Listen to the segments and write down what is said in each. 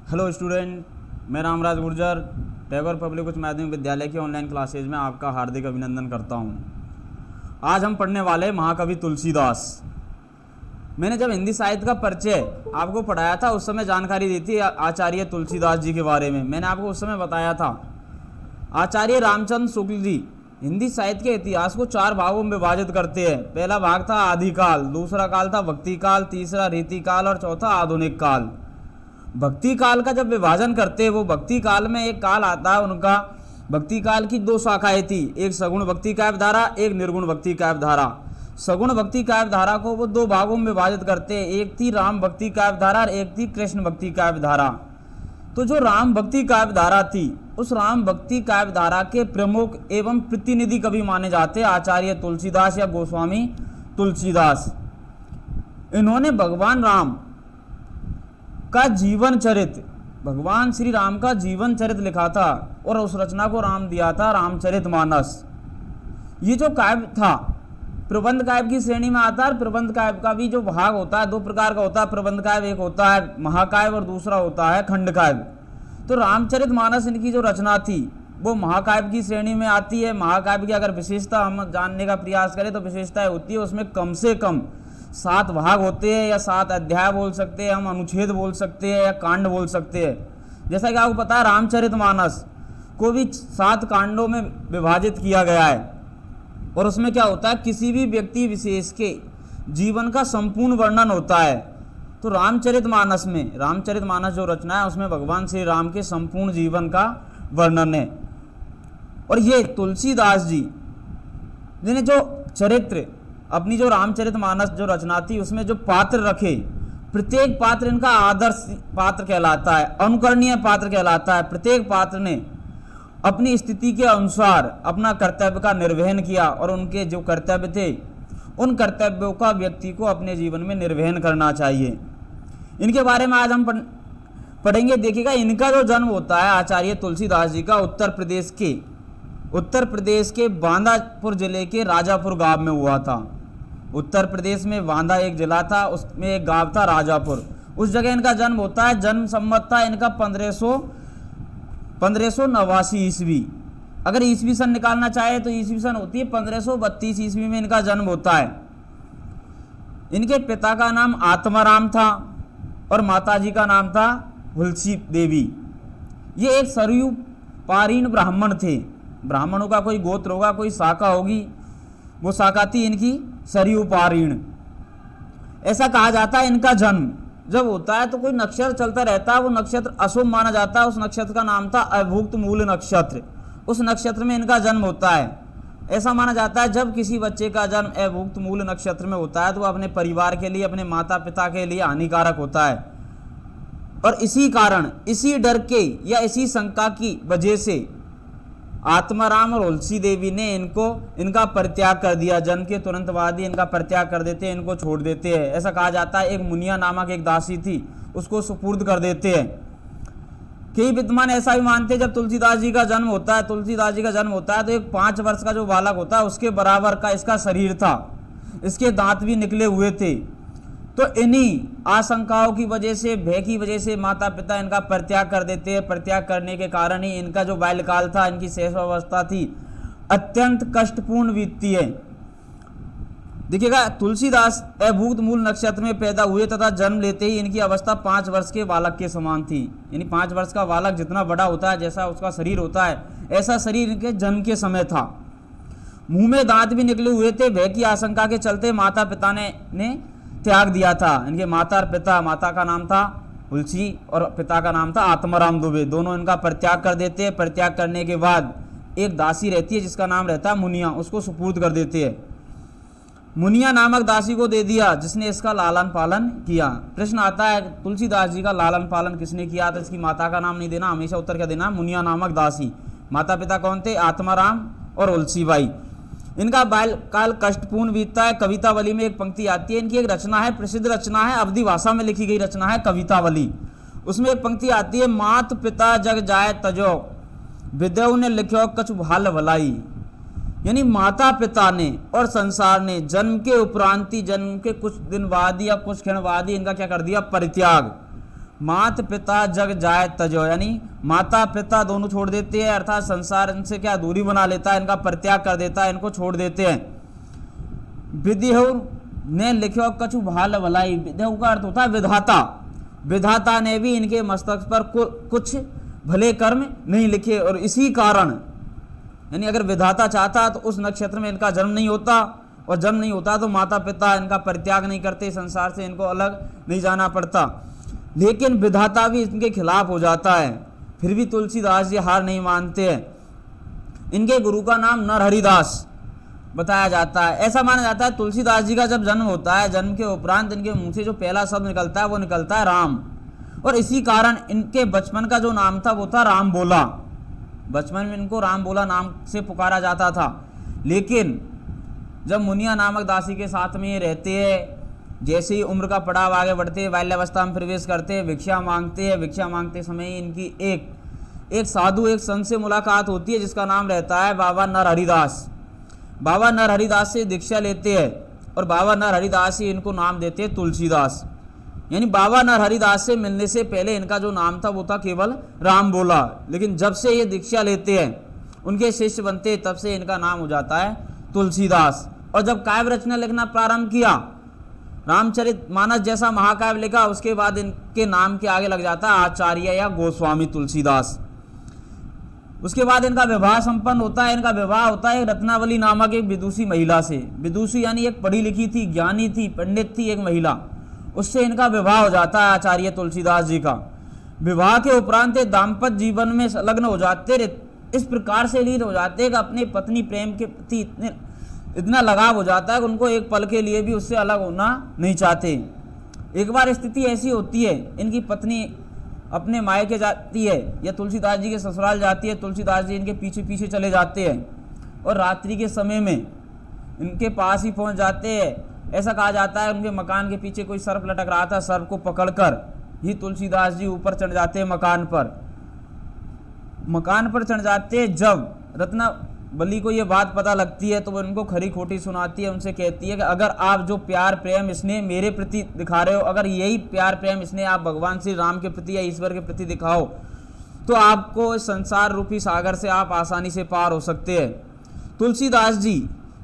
Hello student, मैं Ramraj Gurjar Tagore public उच्च माध्यमिक विद्यालय की ऑनलाइन क्लासेज में आपका हार्दिक अभिनंदन करता हूं। आज हम पढ़ने वाले महाकवि तुलसीदास। मैंने जब हिंदी साहित्य का परिचय आपको पढ़ाया था उस समय जानकारी दी थी आचार्य तुलसीदास जी के बारे में। मैंने आपको उस समय बताया था आचार्य रामचंद्र शुक्ल जी हिंदी साहित्य के इतिहास को 4 भागों में विभाजित करते हैं। पहला भाग था आदिकाल, दूसरा काल था भक्ति काल, तीसरा रीति काल और चौथा आधुनिक काल। भक्ति काल का जब विभाजन करते हैं वो भक्ति काल में एक काल आता है उनका। भक्ति काल की 2 शाखाएं थी, एक सगुण भक्ति काव्य धारा, एक निर्गुण भक्ति काव्य धारा। सगुण भक्ति काव्य धारा को वो 2 भागों में विभाजित करते हैं, एक थी राम भक्ति काव्य धारा और एक थी कृष्ण भक्ति काव्य धारा। तो जो राम भक्ति काव्य धारा थी उस राम भक्ति काव्य धारा के प्रमुख एवं प्रतिनिधि कवि माने जाते हैं आचार्य तुलसीदास या गोस्वामी तुलसीदास। इन्होंने भगवान राम का जीवन चरित्र, भगवान श्री राम का जीवन चरित्र लिखा था और उस रचना को नाम दिया था रामचरितमानस। ये जो काव्य था प्रबंध काव्य की श्रेणी में आता है। प्रबंध काव्य का भी जो भाग होता है 2 प्रकार का होता है प्रबंध काव्य, एक होता है महाकाव्य और दूसरा होता है खंड काव्य। तो रामचरितमानस इनकी जो रचना थी वो महाकाव्य की श्रेणी में आती है। महाकाव्य की अगर विशेषता हम जानने का प्रयास करें तो विशेषता होती है उसमें कम से कम 7 भाग होते हैं या 7 अध्याय बोल सकते हैं, हम अनुच्छेद बोल सकते हैं या कांड बोल सकते हैं। जैसा कि आपको पता है रामचरितमानस को भी 7 कांडों में विभाजित किया गया है और उसमें क्या होता है किसी भी व्यक्ति विशेष के जीवन का संपूर्ण वर्णन होता है। तो रामचरितमानस जो रचना है उसमें भगवान श्री राम के संपूर्ण जीवन का वर्णन है। और ये तुलसीदास जी ने जो चरित्र अपनी जो रामचरितमानस जो रचना थी उसमें जो पात्र रखे, प्रत्येक पात्र इनका आदर्श पात्र कहलाता है, अनुकरणीय पात्र कहलाता है। प्रत्येक पात्र ने अपनी स्थिति के अनुसार अपना कर्तव्य का निर्वहन किया और उनके जो कर्तव्य थे उन कर्तव्यों का व्यक्ति को अपने जीवन में निर्वहन करना चाहिए। इनके बारे में आज हम पढ़ेंगे। देखिएगा, इनका जो जन्म होता है आचार्य तुलसीदास जी का उत्तर प्रदेश के बांदापुर जिले के राजापुर गांव में हुआ था। उत्तर प्रदेश में बांदा एक जिला था, उसमें एक गांव था राजापुर, उस जगह इनका जन्म होता है। जन्म संवत था इनका 1589 ईस्वी। अगर ईस्वी सन निकालना चाहे तो ईस्वी सन होती है 1532 ईस्वी में इनका जन्म होता है। इनके पिता का नाम आत्माराम था और माताजी का नाम था हुलसी देवी। ये एक सरयू पारीण ब्राह्मण थे। ब्राह्मणों का कोई गोत्र होगा, कोई शाखा होगी, वो शाखा थी इनकी सरयू पारीण। ऐसा कहा जाता है इनका जन्म जब होता है तो कोई नक्षत्र चलता रहता है, वो नक्षत्र अशुभ माना जाता है। उस नक्षत्र का नाम था अभुक्त मूल नक्षत्र। उस नक्षत्र में इनका जन्म होता है। ऐसा माना जाता है जब किसी बच्चे का जन्म अभुक्त मूल नक्षत्र में होता है तो वह अपने परिवार के लिए, अपने माता पिता के लिए हानिकारक होता है। और इसी कारण, इसी डर के या इसी शंका की वजह से आत्माराम और हुलसी देवी ने इनका परित्याग कर दिया। जन्म के तुरंत बाद ही इनका परित्याग कर देते हैं, इनको छोड़ देते हैं। ऐसा कहा जाता है एक मुनिया नामक एक दासी थी, उसको सुपुर्द कर देते हैं। कई विद्वान ऐसा भी मानते हैं जब तुलसीदास जी का जन्म होता है तो एक 5 वर्ष का जो बालक होता है उसके बराबर का इसका शरीर था, इसके दांत भी निकले हुए थे। तो इन्हीं आशंकाओं की वजह से, भय की वजह से माता पिता इनका परित्याग कर देते हैं। परित्याग करने के कारण ही इनका जो बाल्यकाल था, इनकी शैशवावस्था थी, अत्यंत कष्टपूर्ण बीतती है। देखिएगा, तुलसीदास अभुक्त मूल नक्षत्र में पैदा हुए तथा जन्म लेते ही इनकी अवस्था 5 वर्ष के बालक के समान थी। यानी 5 वर्ष का बालक जितना बड़ा होता है, जैसा उसका शरीर होता है, ऐसा शरीर इनके जन्म के समय था। मुंह में दांत भी निकले हुए थे। भय की आशंका के चलते माता पिता ने त्याग दिया था। इनके माता और पिता, माता का नाम था हुलसी और पिता का नाम था आत्माराम दुबे, दोनों इनका परित्याग कर देते हैं। परित्याग करने के बाद एक दासी रहती है जिसका नाम रहता है मुनिया, उसको सुपुर्द कर देते हैं। मुनिया नामक दासी को दे दिया जिसने इसका लालन पालन किया। प्रश्न आता है तुलसीदास जी का लालन पालन किसने किया? तो इसकी माता का नाम नहीं देना, हमेशा उत्तर क्या देना? मुनिया नामक दासी। माता पिता कौन थे? आत्माराम और हुलसी बाई। इनका बाल्यकाल कष्टपूर्ण बीतता है। कवितावली में एक पंक्ति आती है, इनकी एक रचना है, प्रसिद्ध रचना है, अवधी भाषा में लिखी गई रचना है कवितावली। उसमें एक पंक्ति आती है, मात पिता जग जाए तजो विदेव ने लिखो कछु भाल भलाई। यानी माता पिता ने और संसार ने जन्म के उपरांत ही, जन्म के कुछ दिन बाद या कुछ क्षण बाद ही इनका क्या कर दिया? परित्याग। मात पिता जग जाय तजो, यानी माता पिता दोनों छोड़ देते हैं, अर्थात संसार इनसे क्या दूरी बना लेता है, इनका परित्याग कर देता है, इनको छोड़ देते हैं। विधिहु ने लिखो कछु भाल भलाई, विधिहु का अर्थ होता है विधाता, विधाता ने भी इनके मस्तक पर कुछ भले कर्म नहीं लिखे, और इसी कारण यानी अगर विधाता चाहता तो उस नक्षत्र में इनका जन्म नहीं होता, और जन्म नहीं होता तो माता पिता इनका परित्याग नहीं करते, संसार से इनको अलग नहीं जाना पड़ता। लेकिन विधाता भी इनके खिलाफ हो जाता है, फिर भी तुलसीदास जी हार नहीं मानते हैं। इनके गुरु का नाम नरहरिदास बताया जाता है। ऐसा माना जाता है तुलसीदास जी का जब जन्म होता है, जन्म के उपरांत इनके मुंह से जो पहला शब्द निकलता है वो निकलता है राम, और इसी कारण इनके बचपन का जो नाम था वो था राम बोला। बचपन में इनको राम बोला नाम से पुकारा जाता था। लेकिन जब मुनिया नामक दासी के साथ में ये रहते हैं, जैसे ही उम्र का पड़ाव आगे बढ़ते हैं, बाल्यावस्था में प्रवेश करते हैं, भिक्षा मांगते हैं, भिक्षा मांगते समय ही इनकी एक साधु, एक संत से मुलाकात होती है जिसका नाम रहता है बाबा नरहरिदास। बाबा नरहरिदास से दीक्षा लेते हैं, और बाबा नरहरिदास ही इनको नाम देते हैं तुलसीदास। यानी बाबा नरहरिदास से मिलने से पहले इनका जो नाम था वो था केवल राम बोला, लेकिन जब से ये दीक्षा लेते हैं, उनके शिष्य बनते हैं, तब से इनका नाम हो जाता है तुलसीदास। और जब काव्य रचना लिखना प्रारंभ किया, रामचरितमानस जैसा महाकाव्य लिखा, उसके बाद इनके नाम के आगे लग जाता है आचार्य या गोस्वामी तुलसीदास। उसके बाद इनका विवाह संपन्न होता है। इनका विवाह होता है रत्नावली नामक एक विदुषी महिला से। विदुषी यानी एक पढ़ी लिखी थी, ज्ञानी थी, पंडित थी एक महिला, उससे इनका विवाह हो जाता है आचार्य तुलसीदास जी का। विवाह के उपरांत दाम्पत्य जीवन में संलग्न हो जाते, इस प्रकार से लीन हो जाते कि अपने पत्नी प्रेम के प्रति इतना लगाव हो जाता है कि उनको एक पल के लिए भी उससे अलग होना नहीं चाहते। एक बार स्थिति ऐसी होती है, इनकी पत्नी अपने मायके जाती है या तुलसीदास जी के ससुराल जाती है, तुलसीदास जी इनके पीछे पीछे चले जाते हैं और रात्रि के समय में इनके पास ही पहुंच जाते हैं। ऐसा कहा जाता है उनके मकान के पीछे कोई सर्प लटक रहा था, सर्प को पकड़कर ही तुलसीदास जी ऊपर चढ़ जाते हैं मकान पर चढ़ जाते हैं। जब रत्नावली को ये बात पता लगती है तो वो उनको खरी खोटी सुनाती है, उनसे कहती है कि अगर आप जो प्यार प्रेम स्नेह मेरे प्रति दिखा रहे हो, अगर यही प्यार प्रेम स्नेह आप भगवान श्री राम के प्रति या ईश्वर के प्रति दिखाओ तो आपको इस संसार रूपी सागर से आप आसानी से पार हो सकते हैं। तुलसीदास जी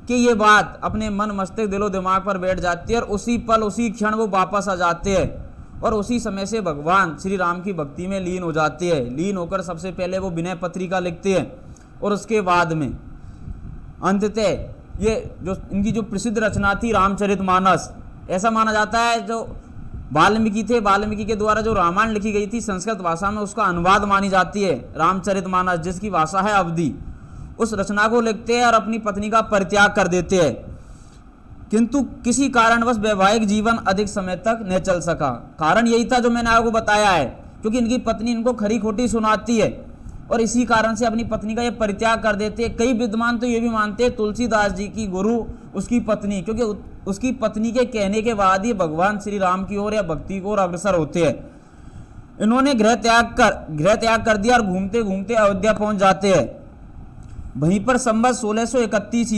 कि ये बात अपने मन मस्तिष्क दिलो दिमाग पर बैठ जाती है और उसी पल उसी क्षण वो वापस आ जाते हैं और उसी समय से भगवान श्री राम की भक्ति में लीन हो जाते हैं। लीन होकर सबसे पहले वो विनय पत्रिका लिखते हैं और उसके बाद में अंततः ये जो इनकी जो प्रसिद्ध रचना थी रामचरितमानस, ऐसा माना जाता है जो वाल्मीकि थे, वाल्मीकि के द्वारा जो रामायण लिखी गई थी संस्कृत भाषा में उसका अनुवाद मानी जाती है रामचरितमानस, जिसकी भाषा है अवधी। उस रचना को लिखते हैं और अपनी पत्नी का परित्याग कर देते हैं, किंतु किसी कारणवश वैवाहिक जीवन अधिक समय तक न चल सका। कारण यही था जो मैंने आपको बताया है, क्योंकि इनकी पत्नी इनको खरी खोटी सुनाती है और इसी कारण से अपनी पत्नी का ये परित्याग कर देते हैं। कई विद्वान तो ये भी मानते हैं तुलसीदास जी की गुरु उसकी पत्नी, क्योंकि उसकी पत्नी के कहने के बाद ही भगवान श्री राम की ओर या भक्ति की ओर अग्रसर होते हैं। इन्होंने गृह त्याग कर दिया और घूमते घूमते अयोध्या पहुंच जाते हैं। वहीं पर संवत 1631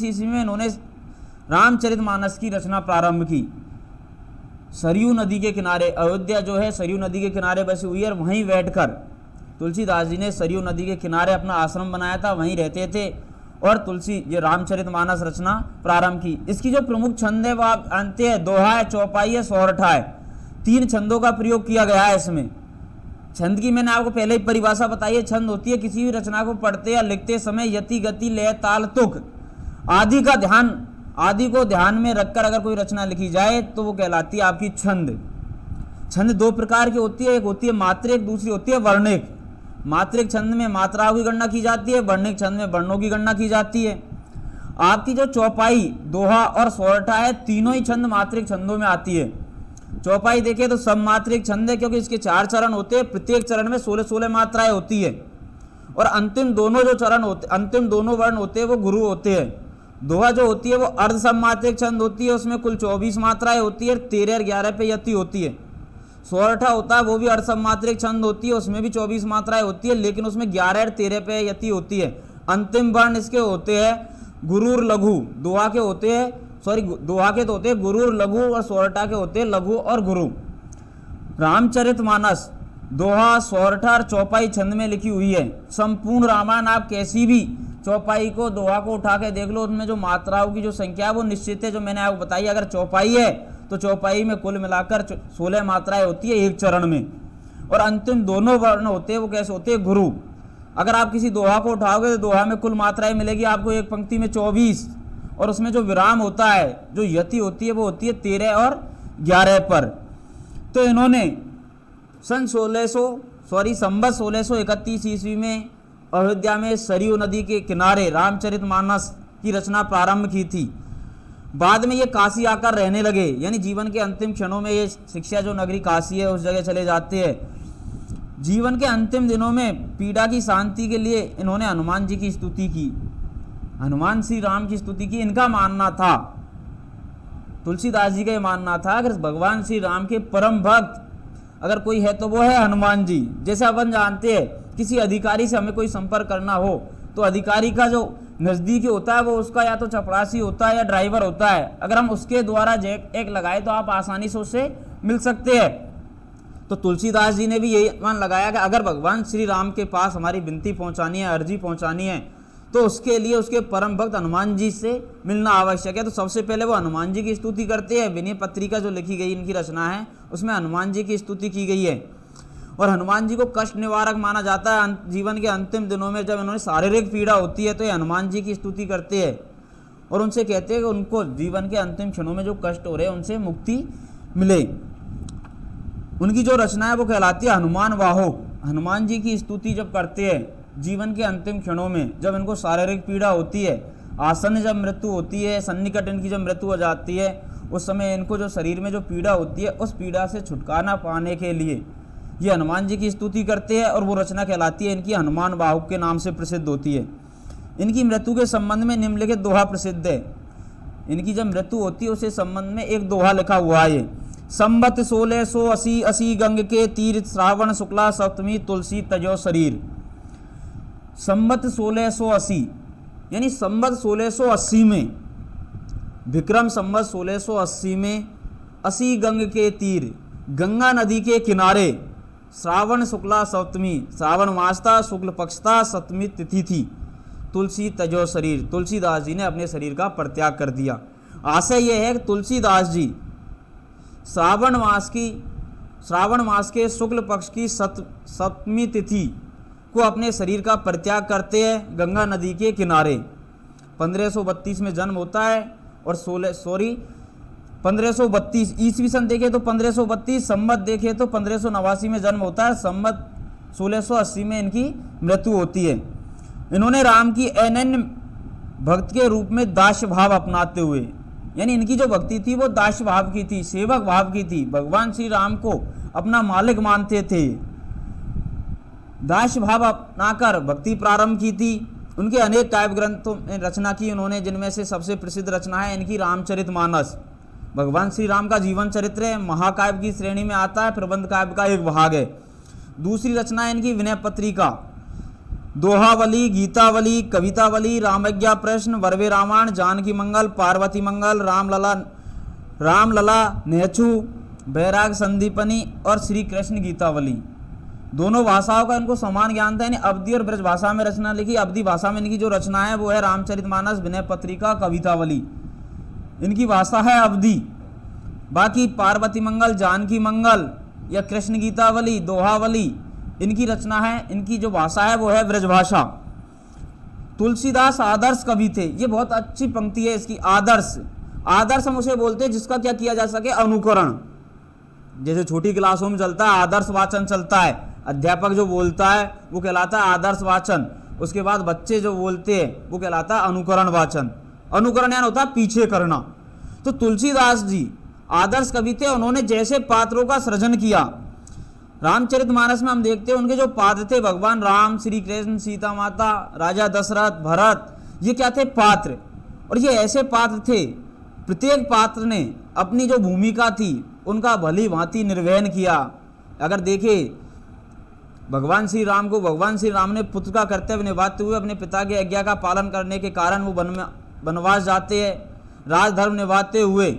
ईस्वी में इन्होंने रामचरितमानस की रचना प्रारंभ की। सरयू नदी के किनारे, अयोध्या जो है सरयू नदी के किनारे बसी हुई है और वहीं बैठकर तुलसीदास जी ने सरयू नदी के किनारे अपना आश्रम बनाया था, वहीं रहते थे और ये रामचरितमानस रचना प्रारंभ की। इसकी जो प्रमुख छंद है वो आप जानते हैं, दोहा है, चौपाई है, सोरठा है। 3 छंदों का प्रयोग किया गया है इसमें। छंद की मैंने आपको पहले ही परिभाषा बताई है। छंद होती है किसी भी रचना को पढ़ते या लिखते समय यति गति लय ताल तुक आदि को ध्यान में रखकर अगर कोई रचना लिखी जाए तो वो कहलाती है आपकी छंद। छंद 2 प्रकार की होती है, एक होती है मात्रिक, दूसरी होती है वर्णिक। मात्रिक छंद में मात्राओं की गणना की जाती है, वर्णिक छंद में वर्णों की गणना की जाती है। आपकी जो चौपाई, दोहा और सोरठा है, तीनों ही छंद मात्रिक छंदों में आती है। चौपाई देखें तो सब मात्रिक छंद है, क्योंकि इसके 4 चरण होते हैं, प्रत्येक चरण में 16-16 मात्राएं होती है और अंतिम दोनों वर्ण होते हैं वो गुरु होते हैं। दोहा जो होती है वो अर्ध सममात्रिक छंद होती है, उसमें कुल 24 मात्राएं होती है, 13 और 11 पे यति होती है। सोरठा होता है वो भी अर्ध सममात्रिक छंद होती है, उसमें भी 24 मात्राएं होती है, लेकिन उसमें 11 और 13 पे यति होती है। अंतिम वर्ण इसके होते हैं गुरु और लघु। दोहा के तो होते हैं गुरु और लघु और सोरठा के होते हैं लघु और गुरु। रामचरितमानस दोहा, सोरठा और चौपाई छंद में लिखी हुई है। संपूर्ण रामायण आप कैसी भी चौपाई को, दोहा को उठा के देख लो, उनमें जो मात्राओं की जो संख्या है वो निश्चित है, जो मैंने आपको बताई। अगर चौपाई है तो चौपाई में कुल मिलाकर 16 मात्राएं होती है एक चरण में, और अंतिम दोनों वर्ण होते हैं वो कैसे होते हैं, गुरु। अगर आप किसी दोहा को उठाओगे तो दोहा में कुल मात्राएं मिलेगी आपको एक पंक्ति में 24, और उसमें जो विराम होता है, जो यति होती है, वो होती है 13 और 11 पर। तो इन्होंने संवत 1631 ईस्वी में अयोध्या में सरयू नदी के किनारे रामचरितमानस की रचना प्रारंभ की थी। बाद में ये काशी आकर रहने लगे, यानी जीवन के अंतिम क्षणों में ये शिक्षा जो नगरी काशी है उस जगह चले जाते हैं। जीवन के अंतिम दिनों में पीड़ा की शांति के लिए इन्होंने हनुमान जी की स्तुति की, हनुमान श्री राम की स्तुति की। इनका मानना था, तुलसीदास जी का ये मानना था, अगर भगवान श्री राम के परम भक्त अगर कोई है तो वो है हनुमान जी। जैसे अपन जानते हैं किसी अधिकारी से हमें कोई संपर्क करना हो तो अधिकारी का जो नज़दीकी होता है वो उसका या तो चपरासी होता है या ड्राइवर होता है। अगर हम उसके द्वारा जैक एक लगाए तो आप आसानी से उससे मिल सकते हैं। तो तुलसीदास जी ने भी यही मान लगाया कि अगर भगवान श्री राम के पास हमारी विनती पहुंचानी है, अर्जी पहुंचानी है, तो उसके लिए उसके परम भक्त हनुमान जी से मिलना आवश्यक है। तो सबसे पहले वो हनुमान जी की स्तुति करते हैं। विनय पत्रिका जो लिखी गई इनकी रचना है उसमें हनुमान जी की स्तुति की गई है, और हनुमान जी को कष्ट निवारक माना जाता है। जीवन के अंतिम दिनों में जब इन्होंने शारीरिक पीड़ा होती है तो ये हनुमान जी की स्तुति करते हैं और उनसे कहते हैं कि उनको जीवन के अंतिम क्षणों में जो कष्ट हो रहे हैं उनसे मुक्ति मिले। उनकी जो रचना है वो कहलाती है हनुमान वाहो। हनुमान जी की स्तुति जब करते हैं जीवन के अंतिम क्षणों में, जब इनको शारीरिक पीड़ा होती है, आसन्न जब मृत्यु होती है, सन्निकट इनकी जब मृत्यु हो जाती है, उस समय इनको जो शरीर में जो पीड़ा होती है उस पीड़ा से छुटकारा पाने के लिए ये हनुमान जी की स्तुति करते हैं, और वो रचना कहलाती है इनकी हनुमान बाहुक के नाम से प्रसिद्ध होती है। इनकी मृत्यु के संबंध में निम्नलिखित दोहा प्रसिद्ध है। इनकी जब मृत्यु होती है उसके संबंध में एक दोहा लिखा हुआ है। संवत 1680 गंग के तीर, श्रावण शुक्ला सप्तमी, तुलसी तजो शरीर। संवत 1680 यानी संवत 1680 में, विक्रम संवत 1680 में 80 गंग के तीर, गंगा नदी के किनारे, श्रावण शुक्ला सप्तमी, श्रावण मास था, शुक्ल पक्ष था, सप्तमी तिथि थी, तुलसी तजो शरीर, तुलसीदास जी ने अपने शरीर का परित्याग कर दिया। आशय यह है कि तुलसीदास जी श्रावण मास के शुक्ल पक्ष की सप्तमी तिथि को अपने शरीर का परित्याग करते हैं गंगा नदी के किनारे। 1532 में जन्म होता है और 1532 ईस्वी सन देखे तो 1532, संवत देखे तो 1589 में जन्म होता है। संवत 1680 में इनकी मृत्यु होती है। इन्होंने राम की अनन्य भक्त के रूप में दास्य भाव अपनाते हुए, यानी इनकी जो भक्ति थी वो दास्य भाव की थी, सेवक भाव की थी, भगवान श्री राम को अपना मालिक मानते थे। दास्य भाव अपनाकर भक्ति प्रारंभ की थी। उनके अनेक काव्य ग्रंथों में रचना की उन्होंने, जिनमें से सबसे प्रसिद्ध रचना है इनकी रामचरितमानस। भगवान श्री राम का जीवन चरित्र है, महाकाव्य की श्रेणी में आता है, प्रबंध काव्य का एक भाग है। दूसरी रचना है इनकी विनय पत्रिका, दोहावली, गीतावली, कवितावली, रामज्ञा प्रश्न, वर्वे रामायण, जानकी मंगल, पार्वती मंगल, रामलला नेचू, बैराग संदीपनी और श्री कृष्ण गीतावली। दोनों भाषाओं का इनको समान ज्ञान था। यानी अवधी और ब्रज भाषा में रचना लिखी। अवधी भाषा में इनकी जो रचना है वो है रामचरितमानस, विनय पत्रिका, कवितावली। इनकी भाषा है अवधी। बाकी पार्वती मंगल, जानकी मंगल या कृष्ण गीतावली, दोहावली इनकी रचना है, इनकी जो भाषा है वो है ब्रजभाषा। तुलसीदास आदर्श कवि थे। ये बहुत अच्छी पंक्ति है इसकी, आदर्श। आदर्श हम उसे बोलते हैं जिसका क्या किया जा सके, अनुकरण। जैसे छोटी क्लासों में चलता है आदर्श वाचन चलता है, अध्यापक जो बोलता है वो कहलाता है आदर्श वाचन, उसके बाद बच्चे जो बोलते हैं वो कहलाता है अनुकरण वाचन। अनुकरण यानी होता है पीछे करना। तो तुलसीदास जी आदर्श कवि थे। उन्होंने जैसे पात्रों का सृजन किया, रामचरितमानस में हम देखते हैं उनके जो पात्र थे, भगवान राम, श्री कृष्ण, सीता माता, राजा दशरथ, भरत, ये क्या थे, पात्र। और ये ऐसे पात्र थे, प्रत्येक पात्र ने अपनी जो भूमिका थी उनका भली भांति निर्वहन किया। अगर देखें भगवान श्री राम को, भगवान श्री राम ने पुत्र का कर्तव्य निभाते हुए अपने पिता की आज्ञा का पालन करने के कारण वो वनवास जाते हैं, राजधर्म निभाते हुए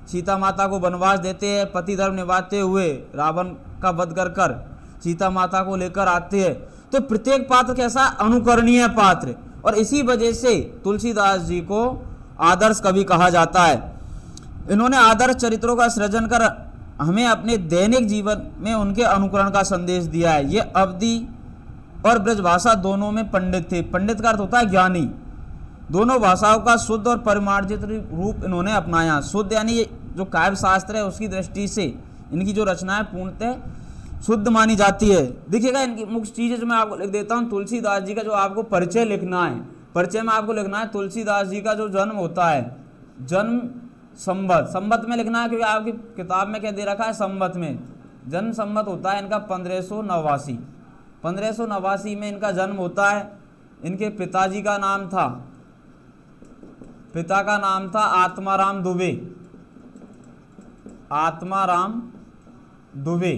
सीता माता को वनवास देते हैं, पति धर्म निभाते हुए रावण का वध कर कर सीता माता को लेकर आते हैं। तो प्रत्येक पात्र कैसा, अनुकरणीय पात्र, और इसी वजह से तुलसीदास जी को आदर्श कवि कहा जाता है। इन्होंने आदर्श चरित्रों का सृजन कर हमें अपने दैनिक जीवन में उनके अनुकरण का संदेश दिया है। ये अवधी और ब्रजभाषा दोनों में पंडित थे। पंडित का अर्थ होता है ज्ञानी। दोनों भाषाओं का शुद्ध और परिमार्जित रूप इन्होंने अपनाया। शुद्ध यानी ये जो काव्य शास्त्र है उसकी दृष्टि से इनकी जो रचनाएं पूर्णतः शुद्ध मानी जाती है। देखिएगा इनकी मुख्य चीज़ें जो मैं आपको लिख देता हूँ। तुलसीदास जी का जो आपको परिचय लिखना है, परिचय में आपको लिखना है तुलसीदास जी का जो जन्म होता है, जन्म संवत, संवत में लिखना है क्योंकि आपकी किताब में क्या दे रखा है, संवत में। जन्म संवत होता है इनका 1589। 1589 में इनका जन्म होता है। इनके पिताजी का नाम था, पिता का नाम था आत्माराम दुबे, आत्माराम दुबे।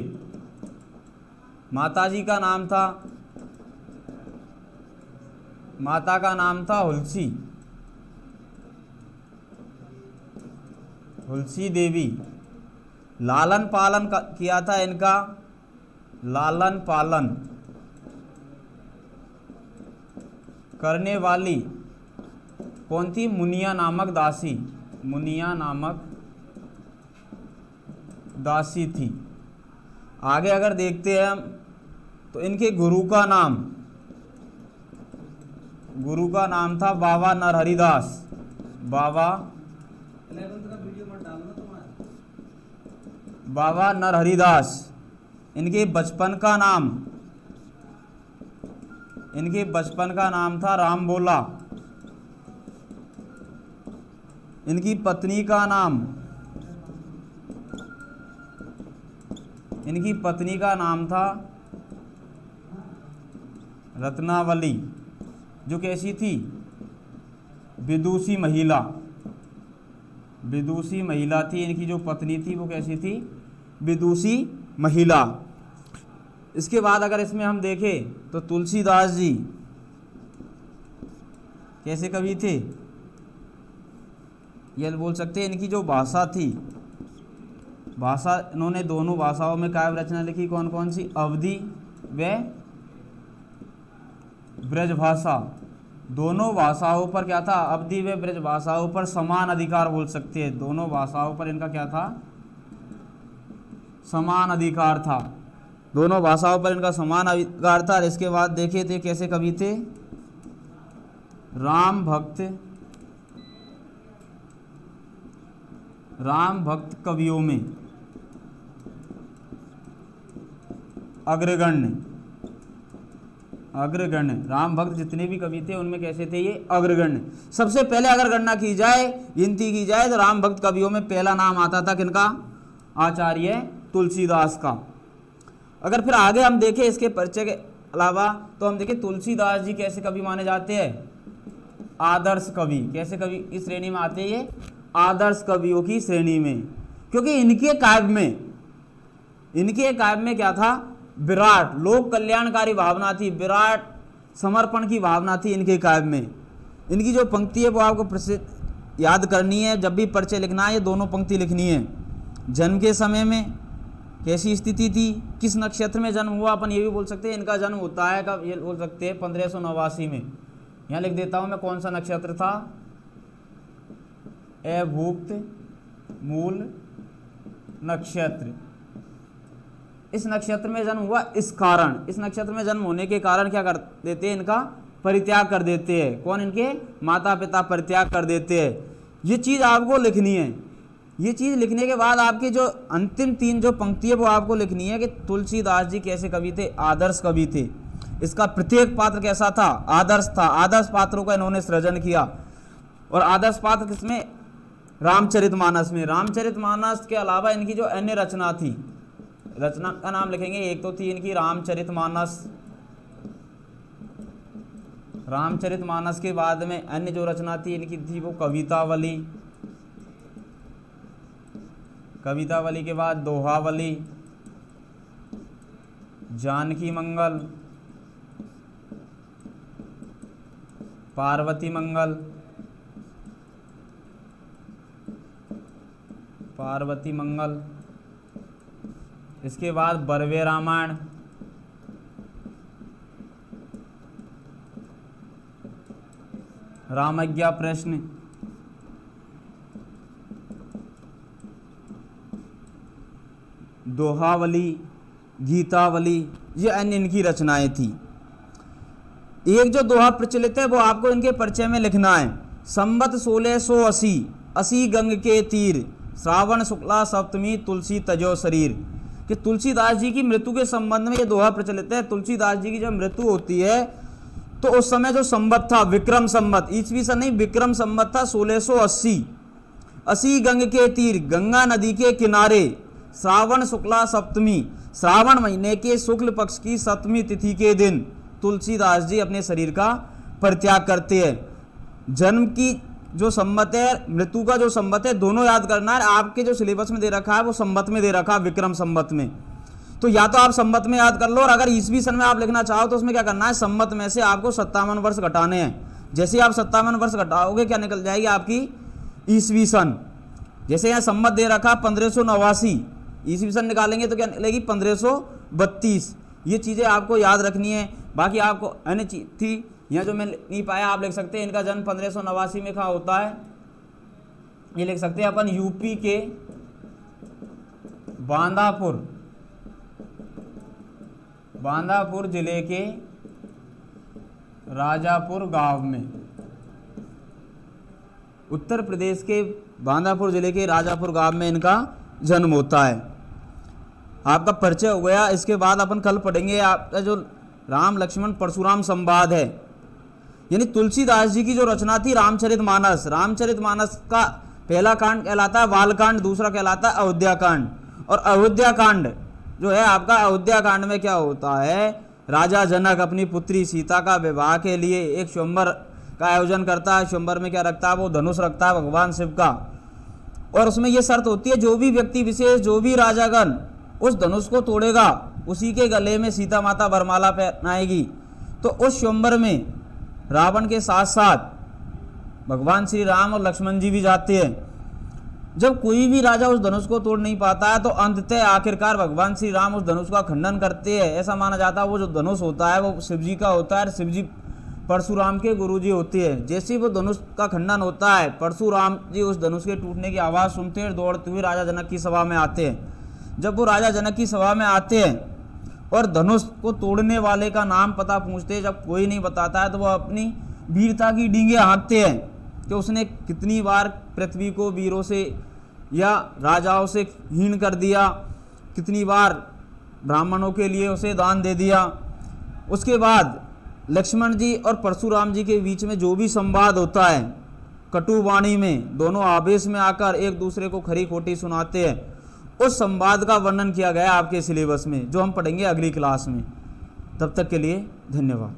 माताजी का नाम था, माता का नाम था हुलसी, हुलसी देवी। लालन पालन किया था इनका, लालन पालन करने वाली कौन थी, मुनिया नामक दासी, मुनिया नामक दासी थी। आगे अगर देखते हैं हम तो इनके गुरु का नाम, गुरु का नाम था बाबा नरहरिदास, बाबा बाबा नरहरिदास। इनके बचपन का नाम, इनके बचपन का नाम था राम बोला। इनकी पत्नी का नाम, इनकी पत्नी का नाम था रत्नावली, जो कैसी थी, विदुषी महिला, विदुषी महिला थी। इनकी जो पत्नी थी वो कैसी थी, विदुषी महिला। इसके बाद अगर इसमें हम देखें तो तुलसीदास जी कैसे कवि थे, यह बोल सकते हैं। इनकी जो भाषा थी, भाषा, इन्होंने दोनों भाषाओं में काव्य रचना लिखी। कौन कौन सी, अवधी व ब्रजभाषा। दोनों भाषाओं पर क्या था, अवधी व ब्रज भाषाओं पर समान अधिकार बोल सकते हैं। दोनों भाषाओं पर इनका क्या था, समान अधिकार था। दोनों भाषाओं पर इनका समान अधिकार था। और इसके बाद देखे थे कैसे कवि थे, राम भक्त, राम भक्त कवियों में अग्रगण्य, अग्रगण्य। राम भक्त जितने भी कवि थे उनमें कैसे थे, ये अग्रगण्य। सबसे पहले अगर गणना की जाए, गिनती की जाए तो राम भक्त कवियों में पहला नाम आता था किनका, आचार्य तुलसीदास का। अगर फिर आगे हम देखें इसके परिचय के अलावा तो हम देखें तुलसीदास जी कैसे कवि माने जाते हैं, आदर्श कवि। कैसे कवि की श्रेणी में आते हैं ये, आदर्श कवियों की श्रेणी में। क्योंकि इनके काव्य में, इनके काव्य में क्या था, विराट लोक कल्याणकारी भावना थी, विराट समर्पण की भावना थी इनके काव्य में। इनकी जो पंक्ति है वो आपको प्रसिद्ध याद करनी है। जब भी परिचय लिखना है ये दोनों पंक्ति लिखनी है। जन्म के समय में कैसी स्थिति थी, किस नक्षत्र में जन्म हुआ, अपन ये भी बोल सकते हैं। इनका जन्म होता है कब, ये बोल सकते हैं 1589 में। यहाँ लिख देता हूँ मैं कौन सा नक्षत्र था, अभूक्त मूल नक्षत्र। इस नक्षत्र में जन्म हुआ, इस कारण, इस नक्षत्र में जन्म होने के कारण क्या कर देते हैं, इनका परित्याग कर देते हैं। कौन, इनके माता पिता परित्याग कर देते हैं। ये चीज़ आपको लिखनी है। ये चीज़ लिखने के बाद आपकी जो अंतिम 3 जो पंक्ति है वो आपको लिखनी है कि तुलसीदास जी कैसे कवि थे, आदर्श कवि थे। इसका प्रत्येक पात्र कैसा था, आदर्श था। आदर्श पात्रों का इन्होंने सृजन किया। और आदर्श पात्र किसमें, रामचरितमानस में। रामचरितमानस के अलावा इनकी जो अन्य रचना थी, रचना का नाम लिखेंगे, एक तो थी इनकी रामचरितमानस। रामचरितमानस के बाद में अन्य जो रचना थी इनकी थी वो कवितावली। कवितावली के बाद दोहावली, जानकी मंगल, पार्वती मंगल, पार्वती मंगल। इसके बाद बरवे रामायण, रामज्ञा प्रश्न, दोहावली, गीतावली, ये अन्य इनकी रचनाएं थी। एक जो दोहा प्रचलित है वो आपको इनके परिचय में लिखना है। संवत 1680, 80 गंग के तीर, श्रावण शुक्ला सप्तमी, तुलसी तजो शरीर। कि तुलसीदास जी की मृत्यु के संबंध में ये दोहा प्रचलित है। तुलसीदास जी की जब मृत्यु होती है तो उस समय जो संवत था, विक्रम संवत, ईस्वी सन नहीं, विक्रम संवत था 1680। 80 गंग के तीर, गंगा नदी के किनारे, श्रावण शुक्ला सप्तमी, श्रावण महीने के शुक्ल पक्ष की सप्तमी तिथि के दिन तुलसीदास जी अपने शरीर का परित्याग करते हैं। जन्म की जो संवत है, मृत्यु का जो संवत है, दोनों याद करना है। आपके जो सिलेबस में दे रखा है वो संवत में दे रखा है, विक्रम संवत में। तो या तो आप संवत में याद कर लो, और अगर ईस्वी सन में आप लिखना चाहो तो उसमें क्या करना है, संवत में से आपको 57 वर्ष घटाने हैं। जैसे आप 57 वर्ष घटाओगे क्या निकल जाएगी आपकी ईस्वी सन। जैसे यहाँ संवत दे रखा 1589, ईस्वी सन निकालेंगे तो क्या निकलेगी 1532। ये चीज़ें आपको याद रखनी है। बाकी आपको अन्य चीज थी यहाँ जो मैं नहीं पाया, आप लिख सकते हैं इनका जन्म 1589 में कहाँ होता है, ये लिख सकते हैं अपन यूपी के बांदापुर जिले के राजापुर गांव में, उत्तर प्रदेश के बांदापुर जिले के राजापुर गांव में इनका जन्म होता है। आपका परिचय हो गया। इसके बाद अपन कल पढ़ेंगे आपका जो राम लक्ष्मण परशुराम संवाद है, यानी तुलसीदास जी की जो रचना थी रामचरितमानस। रामचरितमानस का पहला कांड कहलाता है बालकांड, दूसरा कहलाता है अयोध्याकांड। और अयोध्याकांड जो है आपका, अयोध्याकांड में क्या होता है, राजा जनक अपनी पुत्री सीता का विवाह के लिए एक स्वयंवर का आयोजन करता है। स्वयंवर में क्या रखता है, वो धनुष रखता है भगवान शिव का, और उसमें ये शर्त होती है जो भी व्यक्ति विशेष, जो भी राजागण उस धनुष को तोड़ेगा उसी के गले में सीता माता वरमाला पहनाएगी। तो उस स्वयंवर में रावण के साथ साथ भगवान श्री राम और लक्ष्मण जी भी जाते हैं। जब कोई भी राजा उस धनुष को तोड़ नहीं पाता है तो अंततः आखिरकार भगवान श्री राम उस धनुष का खंडन करते हैं। ऐसा माना जाता है वो जो धनुष होता है वो शिव जी का होता है, शिव जी परशुराम के गुरुजी होते हैं। जैसे वो धनुष का खंडन होता है, परशुराम जी उस धनुष के टूटने की आवाज़ सुनते हैं, दौड़ते हुए राजा जनक की सभा में आते हैं। जब वो राजा जनक की सभा में आते हैं और धनुष को तोड़ने वाले का नाम पता पूछते हैं, जब कोई नहीं बताता है तो वो अपनी वीरता की डींगे हाँकते हैं कि उसने कितनी बार पृथ्वी को वीरों से या राजाओं से हीन कर दिया, कितनी बार ब्राह्मणों के लिए उसे दान दे दिया। उसके बाद लक्ष्मण जी और परशुराम जी के बीच में जो भी संवाद होता है कटु वाणी में, दोनों आवेश में आकर एक दूसरे को खरी खोटी सुनाते हैं, उस संवाद का वर्णन किया गया आपके सिलेबस में, जो हम पढ़ेंगे अगली क्लास में। तब तक के लिए धन्यवाद।